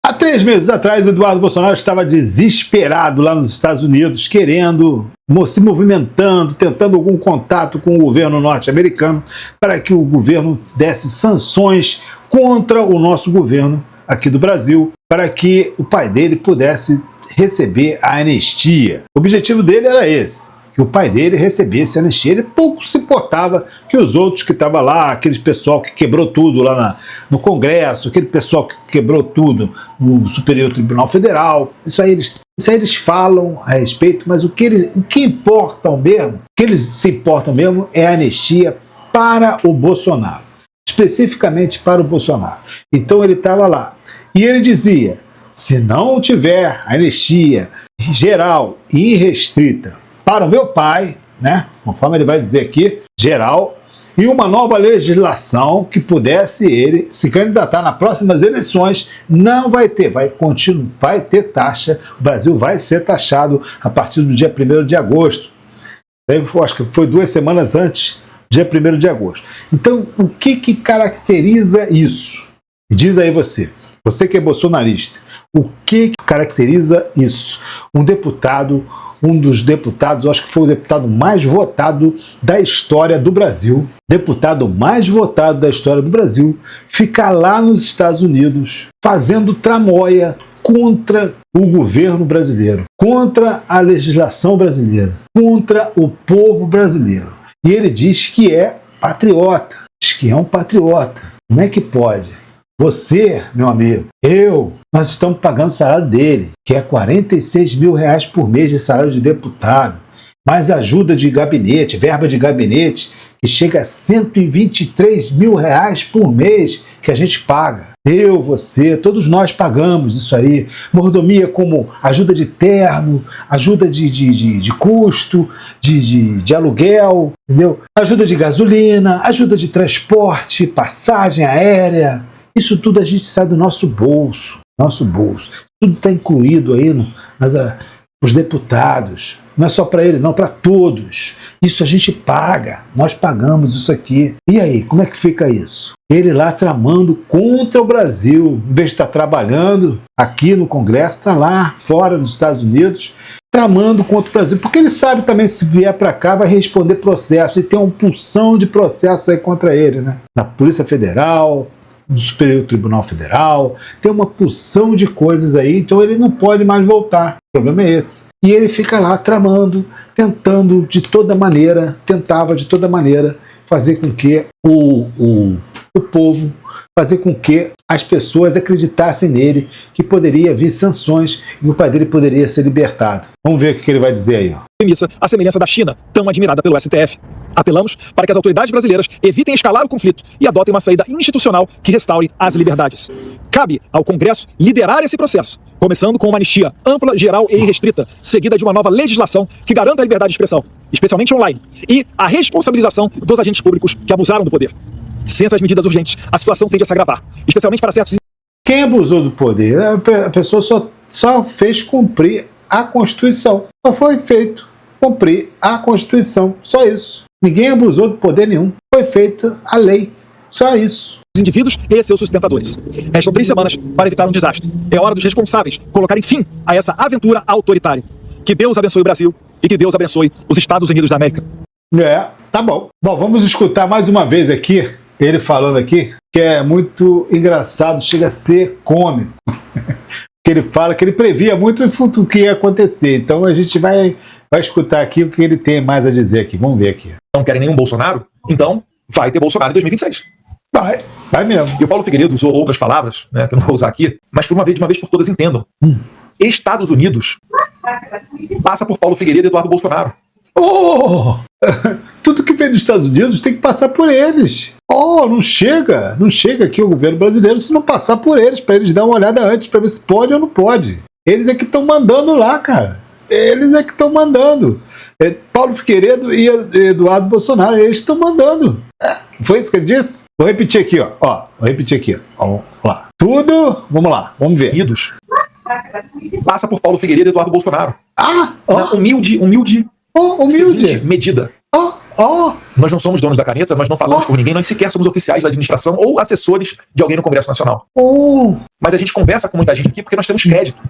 Há 3 meses atrás, Eduardo Bolsonaro estava desesperado lá nos Estados Unidos, querendo, se movimentando, tentando algum contato com o governo norte-americano para que o governo desse sanções contra o nosso governo aqui do Brasil, para que o pai dele pudesse receber a anistia. O objetivo dele era esse, que o pai dele recebesse a anistia. Ele pouco se importava que os outros que estavam lá, aquele pessoal que quebrou tudo lá no Congresso, aquele pessoal que quebrou tudo no Superior Tribunal Federal, isso aí eles falam a respeito, mas o que importa mesmo, o que eles se importam mesmo é a anistia para o Bolsonaro, especificamente para o Bolsonaro. Então ele estava lá e ele dizia, se não tiver anistia geral e irrestrita para o meu pai, né, conforme ele vai dizer aqui, geral, e uma nova legislação que pudesse ele se candidatar nas próximas eleições, não vai ter, vai ter taxa, o Brasil vai ser taxado a partir do dia 1º de agosto. Eu acho que foi 2 semanas antes, dia 1º de agosto. Então, o que caracteriza isso? Diz aí você que é bolsonarista, o que caracteriza isso? Um dos deputados, acho que foi o deputado mais votado da história do Brasil, ficar lá nos Estados Unidos fazendo tramóia contra o governo brasileiro, contra a legislação brasileira, contra o povo brasileiro. E ele diz que é patriota, diz que é um patriota. Como é que pode? Você, meu amigo, nós estamos pagando o salário dele, que é R$46 mil por mês de salário de deputado, mais ajuda de gabinete, verba de gabinete, que chega a R$123 mil por mês que a gente paga. Você, todos nós pagamos isso aí. Mordomia como ajuda de terno, ajuda de custo, de aluguel, entendeu? Ajuda de gasolina, ajuda de transporte, passagem aérea. Isso tudo a gente sai do nosso bolso. Tudo está incluído aí os deputados. Não é só para ele, não, para todos. Isso a gente paga, nós pagamos isso aqui. E aí, como é que fica isso? Ele lá tramando contra o Brasil, em vez de estar trabalhando aqui no Congresso, está lá fora nos Estados Unidos, tramando contra o Brasil, porque ele sabe também, se vier para cá, vai responder processo, e tem uma porção de processos aí contra ele, né? Na Polícia Federal, do Superior Tribunal Federal, tem uma porção de coisas aí, então ele não pode mais voltar. O problema é esse. E ele fica lá tramando, tentava de toda maneira fazer com que o povo, fazer com que as pessoas acreditassem nele, que poderia vir sanções e o pai dele poderia ser libertado. Vamos ver o que ele vai dizer aí. Premissa, a semelhança da China, tão admirada pelo STF. Apelamos para que as autoridades brasileiras evitem escalar o conflito e adotem uma saída institucional que restaure as liberdades. Cabe ao Congresso liderar esse processo, começando com uma anistia ampla, geral e irrestrita, seguida de uma nova legislação que garanta a liberdade de expressão, especialmente online, e a responsabilização dos agentes públicos que abusaram do poder. Sem essas medidas urgentes, a situação tende a se agravar, especialmente para certos... Quem abusou do poder? A pessoa só fez cumprir a Constituição. Só foi feito cumprir a Constituição. Só isso. Ninguém abusou do poder nenhum. Foi feita a lei. Só isso. Indivíduos e seus sustentadores. Restam 3 semanas para evitar um desastre. É hora dos responsáveis colocarem fim a essa aventura autoritária. Que Deus abençoe o Brasil e que Deus abençoe os Estados Unidos da América. Tá bom. Bom, vamos escutar mais uma vez aqui, ele falando aqui, que é muito engraçado, chega a ser cômico. Que ele fala que ele previa muito o que ia acontecer. Então a gente vai escutar aqui o que ele tem mais a dizer aqui. Vamos ver aqui. Não querem nenhum Bolsonaro? Então vai ter Bolsonaro em 2026. Vai mesmo. E o Paulo Figueiredo usou outras palavras, né, que eu não vou usar aqui, mas de uma vez por todas entendam. Estados Unidos passa por Paulo Figueiredo e Eduardo Bolsonaro. Tudo que vem dos Estados Unidos tem que passar por eles. Não chega aqui o governo brasileiro se não passar por eles, para eles dar uma olhada antes, para ver se pode ou não pode. Eles é que estão mandando lá, cara. Eles é que estão mandando. Paulo Figueiredo e Eduardo Bolsonaro, eles estão mandando. Foi isso que ele disse? Vou repetir aqui, ó. Vamos lá. Vamos lá, vamos ver. Unidos. Passa por Paulo Figueiredo e Eduardo Bolsonaro. Ah, humilde. humilde. Medida. Nós não somos donos da caneta, nós não falamos por ninguém, nós sequer somos oficiais da administração ou assessores de alguém no Congresso Nacional. Mas a gente conversa com muita gente aqui porque nós temos crédito.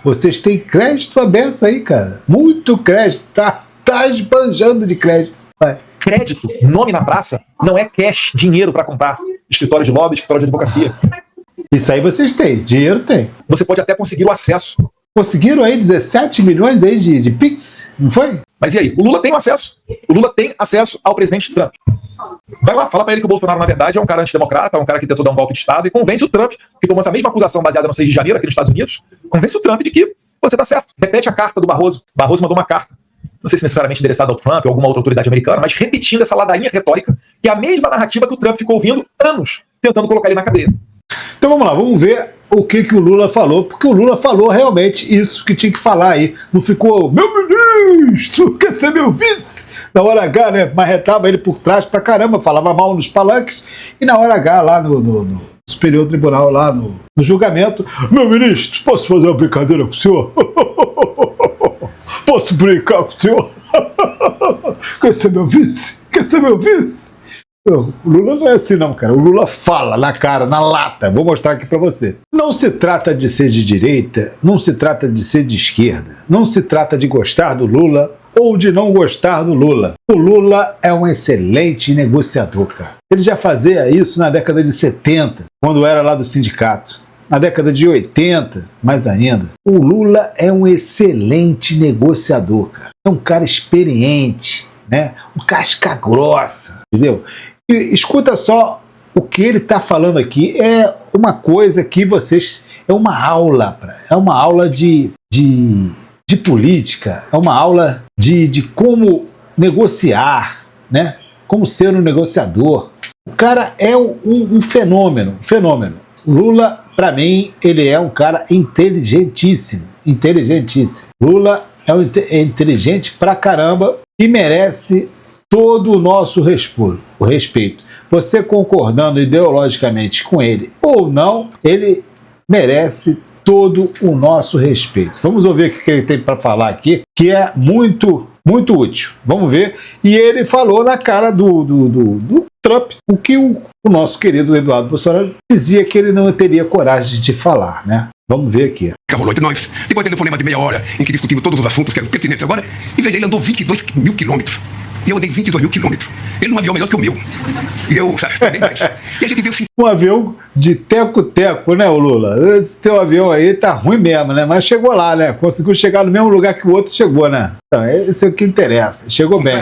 Vocês têm crédito aberto aí, cara. Muito crédito. Tá esbanjando de crédito. Vai. Crédito, nome na praça, não é cash, dinheiro para comprar escritório de lobby, escritório de advocacia. Isso aí vocês têm. Dinheiro tem. Você pode até conseguir o acesso. Conseguiram aí 17 milhões aí de Pix? Não foi? Mas e aí? O Lula tem acesso. O Lula tem acesso ao presidente Trump. Vai lá, fala pra ele que o Bolsonaro, na verdade, é um cara antidemocrata, é um cara que tentou dar um golpe de Estado, e convence o Trump, que tomou essa mesma acusação baseada no 6 de janeiro aqui nos Estados Unidos, convence o Trump de que você tá certo. Repete a carta do Barroso. Barroso mandou uma carta, não sei se necessariamente endereçada ao Trump ou alguma outra autoridade americana, mas repetindo essa ladainha retórica, que é a mesma narrativa que o Trump ficou ouvindo anos, tentando colocar ele na cadeia. Então vamos lá, vamos ver o que o Lula falou, porque o Lula falou realmente isso que tinha que falar aí. Não ficou, meu ministro, quer ser meu vice? Na hora H, né, marretava ele por trás pra caramba, falava mal nos palanques, e na hora H, lá no Superior Tribunal, lá no julgamento, meu ministro, posso fazer uma brincadeira com o senhor? Posso brincar com o senhor? Quer ser meu vice? Quer ser meu vice? O Lula não é assim não, cara. O Lula fala na cara, na lata. Vou mostrar aqui pra você. Não se trata de ser de direita, não se trata de ser de esquerda, não se trata de gostar do Lula ou de não gostar do Lula. O Lula é um excelente negociador, cara. Ele já fazia isso na década de 70, quando era lá do sindicato. Na década de 80, mais ainda. O Lula é um excelente negociador, cara. É um cara experiente, né? Um casca grossa, entendeu? E escuta só o que ele está falando aqui. É uma coisa que vocês... É uma aula de política, é uma aula de como negociar, né? Como ser um negociador. O cara é um fenômeno. Lula, para mim, ele é um cara inteligentíssimo. Lula é inteligente pra caramba e merece todo o nosso respeito. Você concordando ideologicamente com ele ou não, ele merece todo o nosso respeito. Vamos ouvir o que ele tem para falar aqui, que é muito útil. Vamos ver. E ele falou na cara do Trump o que o nosso querido Eduardo Bolsonaro dizia que ele não teria coragem de falar, né? Vamos ver aqui. Rolou entre nós, depois de telefonema de meia hora em que discutimos todos os assuntos que eram pertinentes agora, e veja, ele andou 22 mil quilômetros. E eu andei 22 mil quilômetros. Ele num avião melhor que o meu. E eu, sabe, bem mais. E a gente viu um avião de teco-teco, né, o Lula? Esse teu avião aí tá ruim mesmo, né? Mas chegou lá, né? Conseguiu chegar no mesmo lugar que o outro chegou, né? Então, isso é o que interessa. Chegou bem.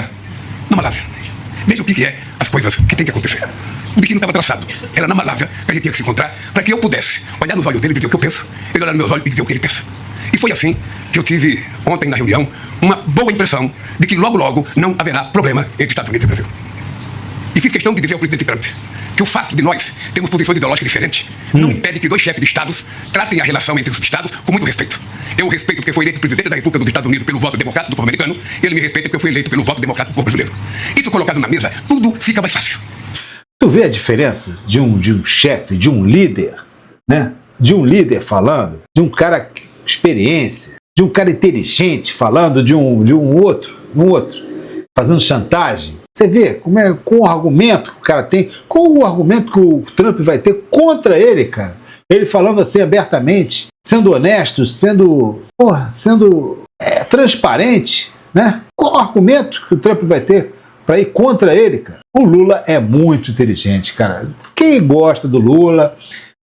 Na Malásia. Veja o que é as coisas que tem que acontecer. O destino estava traçado. Era na Malásia que a gente tinha que se encontrar para que eu pudesse olhar nos olhos dele e dizer o que eu penso, ele olhar nos meus olhos e dizer o que ele pensa. E foi assim que eu tive, ontem na reunião, uma boa impressão de que logo não haverá problema entre Estados Unidos e Brasil. E fiz questão de dizer ao presidente Trump que o fato de nós termos posições ideológicas diferentes não impede que dois chefes de Estados tratem a relação entre os Estados com muito respeito. Eu o respeito porque foi eleito presidente da República dos Estados Unidos pelo voto democrático do povo americano, e ele me respeita porque eu fui eleito pelo voto democrático do povo brasileiro. Isso colocado na mesa, tudo fica mais fácil. Tu vê a diferença de um chefe, de um líder, né? De um líder falando, de um cara com experiência, de um cara inteligente falando de um outro, fazendo chantagem. Você vê como é, com o argumento que o cara tem, com o argumento que o Trump vai ter contra ele, cara. Ele falando assim abertamente, sendo honesto, sendo transparente, né? Qual o argumento que o Trump vai ter para ir contra ele, cara? O Lula é muito inteligente, cara. Quem gosta do Lula,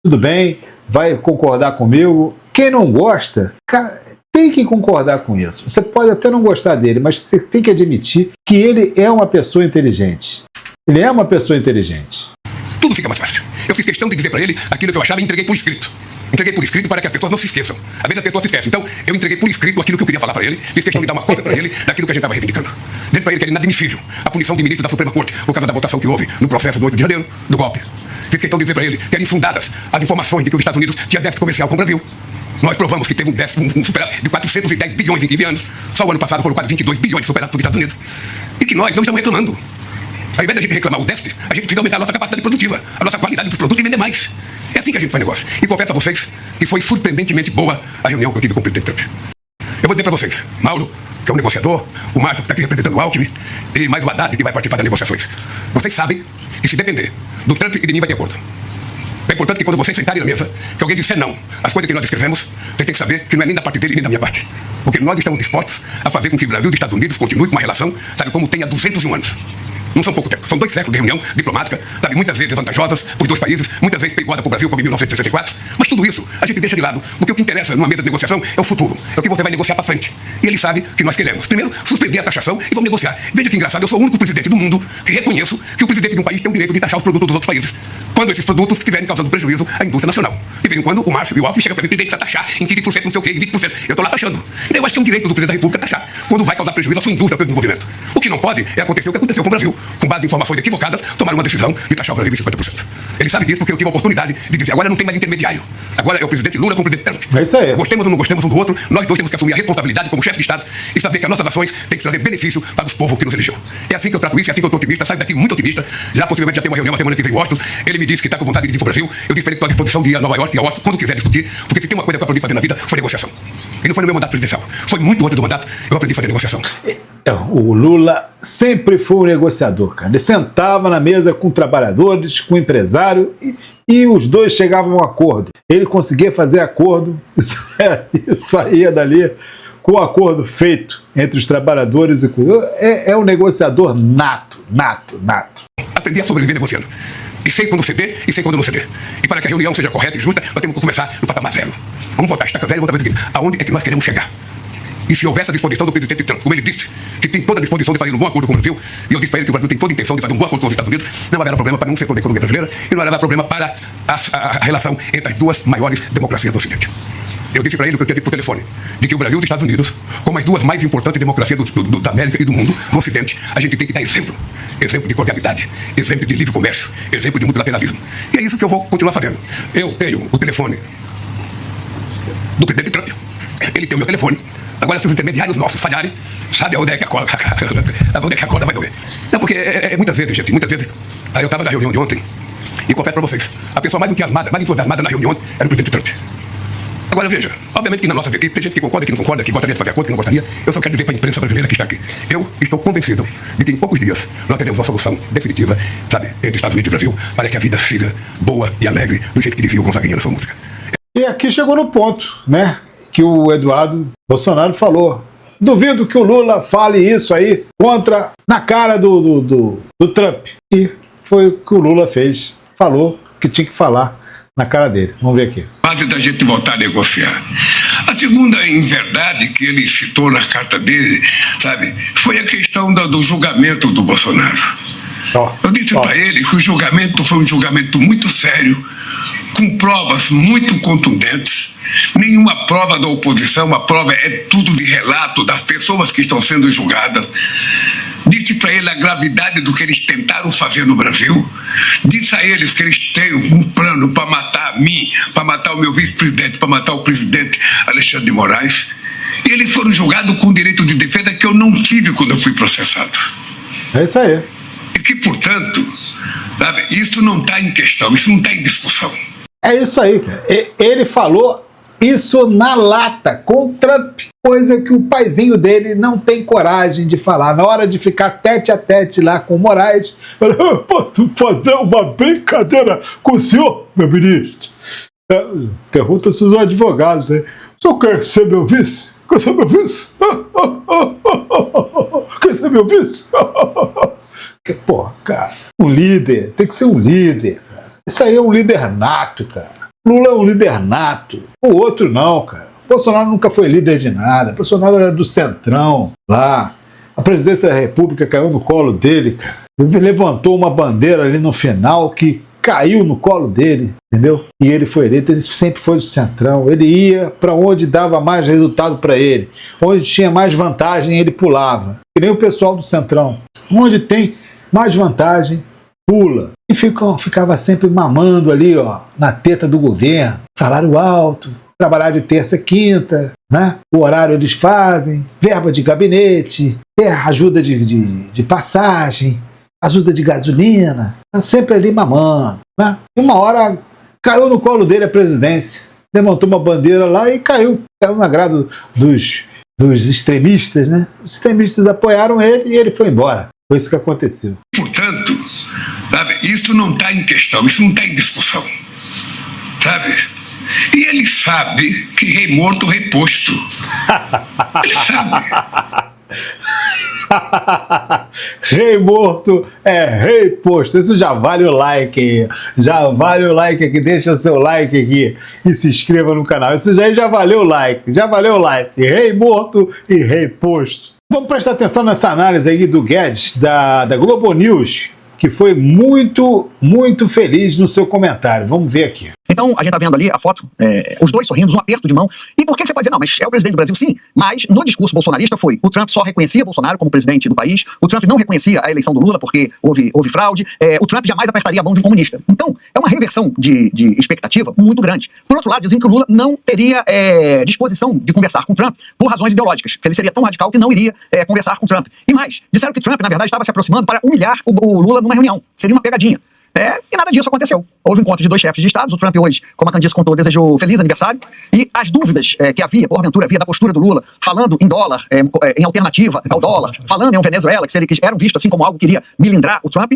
tudo bem, vai concordar comigo. Quem não gosta, cara, tem que concordar com isso. Você pode até não gostar dele, mas você tem que admitir que ele é uma pessoa inteligente. Ele é uma pessoa inteligente. Tudo fica mais fácil. Eu fiz questão de dizer para ele aquilo que eu achava e entreguei por escrito. Entreguei por escrito para que as pessoas não se esqueçam. Às vezes as pessoas se esquecem. Então, eu entreguei por escrito aquilo que eu queria falar para ele. Fiz questão de dar uma cópia para ele daquilo que a gente estava reivindicando. Dizendo para ele que era inadmissível a punição de ministro da Suprema Corte por causa da votação que houve no processo do 8 de janeiro, do golpe. Fiz questão de dizer para ele que eram infundadas as informações de que os Estados Unidos tinha déficit comercial com o Brasil. Nós provamos que teve um déficit superado de 410 bilhões em 15 anos. Só o ano passado foram quase 22 bilhões superados pelos Estados Unidos. E que nós não estamos reclamando. Ao invés da gente reclamar o déficit, a gente precisa aumentar a nossa capacidade produtiva, a nossa qualidade dos produtos e vender mais. É assim que a gente faz negócio. E confesso a vocês que foi surpreendentemente boa a reunião que eu tive com o presidente Trump. Eu vou dizer para vocês, Mauro, que é um negociador, o Márcio, que está aqui representando o Alckmin, e mais o Haddad, que vai participar das negociações. Vocês sabem que se depender do Trump e de mim vai ter acordo. É importante que quando vocês sentarem na mesa, se alguém disser não, as coisas que nós escrevemos, você tem que saber que não é nem da parte dele nem da minha parte. Porque nós estamos dispostos a fazer com que o Brasil e os Estados Unidos continuem com uma relação, sabe, como tem há 201 anos. Não são pouco tempo, são 2 séculos de reunião diplomática, sabe, muitas vezes vantajosas para os dois países, muitas vezes perigosa para o Brasil, como em 1964. Mas tudo isso a gente deixa de lado, porque o que interessa numa mesa de negociação é o futuro, é o que você vai negociar para frente. E ele sabe que nós queremos, primeiro, suspender a taxação e vamos negociar. Veja que engraçado, eu sou o único presidente do mundo que reconheço que o presidente de um país tem o direito de taxar os produtos dos outros países, quando esses produtos estiverem causando prejuízo à indústria nacional. De vez em quando, o Márcio e o Alckmin chegam para mim, presidente, precisa taxar em 15%, não sei o quê, em 20%. Eu estou lá taxando. E eu acho que é um direito do presidente da República taxar, quando vai causar prejuízo à sua indústria, ao seu desenvolvimento. O que não pode é acontecer o que aconteceu com o Brasil, com base em informações equivocadas, tomaram uma decisão de taxar o Brasil em 50%. Ele sabe disso porque eu tive a oportunidade de dizer, agora não tem mais intermediário. Agora é o presidente Lula com o presidente Trump. É isso aí. Gostemos ou não gostemos um do outro, nós dois temos que assumir a responsabilidade como chefe de Estado e saber que as nossas ações têm que trazer benefício para os povos que nos elegeu. É assim que eu trato isso, é assim que eu estou otimista, saio daqui muito otimista. Já possivelmente já tem uma reunião, uma semana que vem em Washington. Ele me disse que está com vontade de vir para o Brasil. Eu disse para ele que estou à disposição de ir a Nova York e a Washington quando quiser discutir, porque se tem uma coisa que eu aprendi a fazer na vida, foi negociação. E não foi no meu mandato presidencial, foi muito antes do mandato, eu aprendi a fazer negociação. Então, o Lula sempre foi um negociador, cara. Ele sentava na mesa com trabalhadores, com empresário e os dois chegavam a um acordo. Ele conseguia fazer acordo e saía dali com o acordo feito entre os trabalhadores e o... É um negociador nato. Aprendi a sobreviver negociando. E sei quando ceder e sei quando não ceder. E para que a reunião seja correta e justa, nós temos que começar no patamar zero. Vamos voltar a estaca zero e vamos saber aonde é que nós queremos chegar. E se houver essa disposição do presidente Trump, como ele disse, que tem toda a disposição de fazer um bom acordo com o Brasil, e eu disse para ele que o Brasil tem toda a intenção de fazer um bom acordo com os Estados Unidos, não haverá problema para nenhum setor da economia brasileira e não haverá problema para a relação entre as duas maiores democracias do Ocidente. Eu disse para ele, que eu tinha dito por telefone, de que o Brasil e os Estados Unidos, como as duas mais importantes democracias da América e do mundo, no Ocidente, a gente tem que dar exemplo. Exemplo de cordialidade, exemplo de livre comércio, exemplo de multilateralismo. E é isso que eu vou continuar fazendo. Eu tenho o telefone do presidente Trump, ele tem o meu telefone. Agora, se os intermediários nossos falharem, sabe onde é que a corda vai doer. Não, porque muitas vezes, gente, muitas vezes. Aí eu estava na reunião de ontem, e confesso para vocês, a pessoa mais entusiasmada na reunião era o presidente Trump. Agora veja, obviamente que na nossa equipe tem gente que concorda, que não concorda, que gostaria de fazer acordo, que não gostaria. Eu só quero dizer para a imprensa brasileira que está aqui. Eu estou convencido de que em poucos dias nós teremos uma solução definitiva, sabe, entre Estados Unidos e Brasil, para que a vida siga boa e alegre, do jeito que dizia o Gonzaguinha na sua música. E aqui chegou no ponto, né, que o Eduardo Bolsonaro falou. Duvido que o Lula fale isso aí na cara do Trump. E foi o que o Lula fez. Falou que tinha que falar na cara dele. Vamos ver aqui. Antes da gente voltar a negociar. A segunda inverdade que ele citou na carta dele, sabe, foi a questão do julgamento do Bolsonaro. Eu disse para ele que o julgamento foi um julgamento muito sério, com provas muito contundentes. Nenhuma prova da oposição, a prova é tudo de relato das pessoas que estão sendo julgadas. Disse para ele a gravidade do que eles tentaram fazer no Brasil. Disse a eles que eles têm um plano para matar a mim, para matar o meu vice-presidente, para matar o presidente Alexandre de Moraes. E eles foram julgados com direito de defesa que eu não tive quando eu fui processado. É isso aí. E que, portanto, sabe, isso não está em questão, isso não está em discussão. É isso aí, cara. Ele falou isso na lata, com o Trump, coisa que o paizinho dele não tem coragem de falar. Na hora de ficar tete a tete lá com o Moraes, eu posso fazer uma brincadeira com o senhor, meu ministro? Pergunta se os advogados, hein? O senhor quer ser meu vice? Quer ser meu vice? Quer ser meu vice? Pô, cara, um líder, tem que ser um líder, cara. Isso aí é um líder nato, cara. Lula é um líder nato. O outro não, cara. Bolsonaro nunca foi líder de nada. Bolsonaro era do Centrão, lá. A presidência da República caiu no colo dele, cara. Ele levantou uma bandeira ali no final que caiu no colo dele, entendeu? E ele foi eleito, ele sempre foi do Centrão. Ele ia para onde dava mais resultado para ele. Onde tinha mais vantagem, ele pulava. Que nem o pessoal do Centrão. Onde tem mais vantagem, pula. E ficava sempre mamando ali, ó, na teta do governo. Salário alto, trabalhar de terça a quinta, né? O horário eles fazem, verba de gabinete, ajuda de passagem, ajuda de gasolina. Tá sempre ali mamando, né? E uma hora caiu no colo dele a presidência. Levantou uma bandeira lá e caiu no agrado dos dos extremistas, né? Os extremistas apoiaram ele e ele foi embora. Foi isso que aconteceu. Portanto, sabe, isso não está em questão, isso não está em discussão, sabe? E ele sabe que rei morto, rei posto. Ele sabe. Rei morto é rei posto. Isso já vale o like. Já vale o like aqui. Deixa seu like aqui e se inscreva no canal. Isso já valeu o like. Já valeu o like. Rei morto e rei posto. Vamos prestar atenção nessa análise aí do Guedes, da Globo News, que foi muito, muito feliz no seu comentário. Vamos ver aqui. Então, a gente tá vendo ali a foto, os dois sorrindo, um aperto de mão. E por que você pode dizer, não, mas é o presidente do Brasil? Sim, mas no discurso bolsonarista foi, o Trump só reconhecia Bolsonaro como presidente do país, o Trump não reconhecia a eleição do Lula porque houve fraude, o Trump jamais apertaria a mão de um comunista. Então, é uma reversão de expectativa muito grande. Por outro lado, dizem que o Lula não teria disposição de conversar com o Trump por razões ideológicas, que ele seria tão radical que não iria conversar com o Trump. E mais, disseram que Trump, na verdade, estava se aproximando para humilhar o Lula numa reunião. Seria uma pegadinha. E nada disso aconteceu. Houve encontro de dois chefes de Estado. O Trump hoje, como a Candice contou, desejou feliz aniversário. E as dúvidas que havia, porventura, havia da postura do Lula, falando em dólar, em alternativa ao dólar, falando em um Venezuela, que eram vistos assim como algo que iria milindrar o Trump,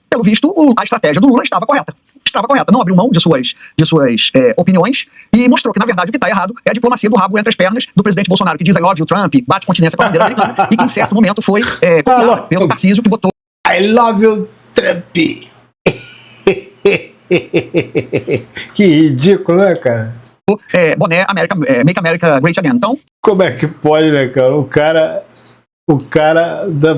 pelo visto, a estratégia do Lula estava correta. Estava correta. Não abriu mão de suas opiniões e mostrou que, na verdade, o que está errado é a diplomacia do rabo entre as pernas do presidente Bolsonaro, que diz I love you, Trump, bate continência com a bandeira americana, e que, em certo momento, foi copiada pelo Tarcísio, que botou I love you, Trump. Que ridículo, né, cara? boné Make America Great Again. Então, como é que pode, né, cara? O cara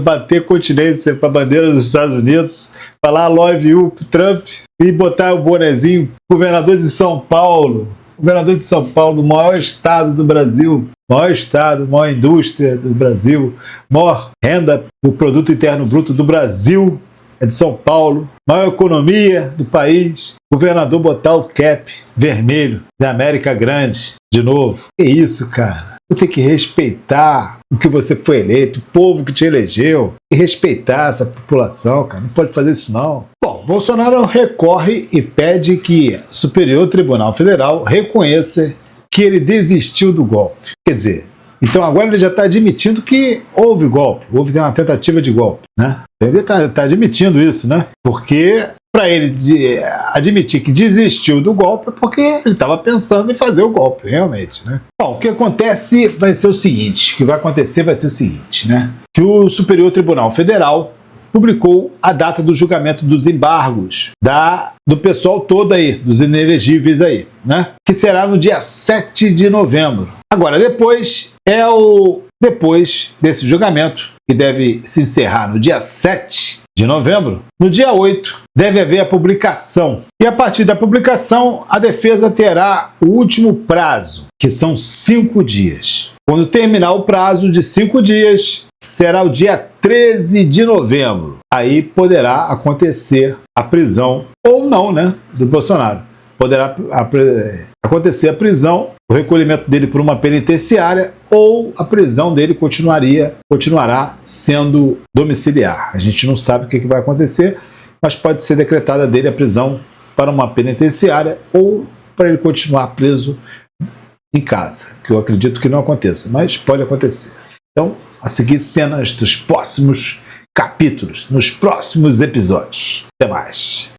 bater continência pra bandeira dos Estados Unidos, falar love you, Trump, e botar o bonezinho, governador de São Paulo, do maior estado do Brasil, maior estado, maior indústria do Brasil, maior renda do produto interno bruto do Brasil, é de São Paulo, maior economia do país, governador botar o cap vermelho da América Grande, de novo. Que isso, cara? Você tem que respeitar o que você foi eleito, o povo que te elegeu, e respeitar essa população, cara. Não pode fazer isso, não. Bom, Bolsonaro recorre e pede que o Superior Tribunal Federal reconheça que ele desistiu do golpe. Quer dizer, então agora ele já está admitindo que houve golpe, houve uma tentativa de golpe, né? Ele está admitindo isso, né? Porque para ele admitir que desistiu do golpe é porque ele estava pensando em fazer o golpe, realmente, né? Bom, o que acontece vai ser o seguinte, né? Que o Superior Tribunal Federal publicou a data do julgamento dos embargos do pessoal todo aí, dos inelegíveis aí, né? Que será no dia 7 de novembro. Agora, depois desse julgamento, que deve se encerrar no dia 7 de novembro, no dia 8 deve haver a publicação. E a partir da publicação, a defesa terá o último prazo, que são 5 dias. Quando terminar o prazo de 5 dias, será o dia 13 de novembro. Aí poderá acontecer a prisão, ou não, né, do Bolsonaro. Poderá acontecer a prisão, o recolhimento dele por uma penitenciária, ou a prisão dele continuará sendo domiciliar. A gente não sabe o que vai acontecer, mas pode ser decretada dele a prisão para uma penitenciária ou para ele continuar preso em casa, que eu acredito que não aconteça, mas pode acontecer. Então, a seguir cenas dos próximos capítulos, nos próximos episódios. Até mais.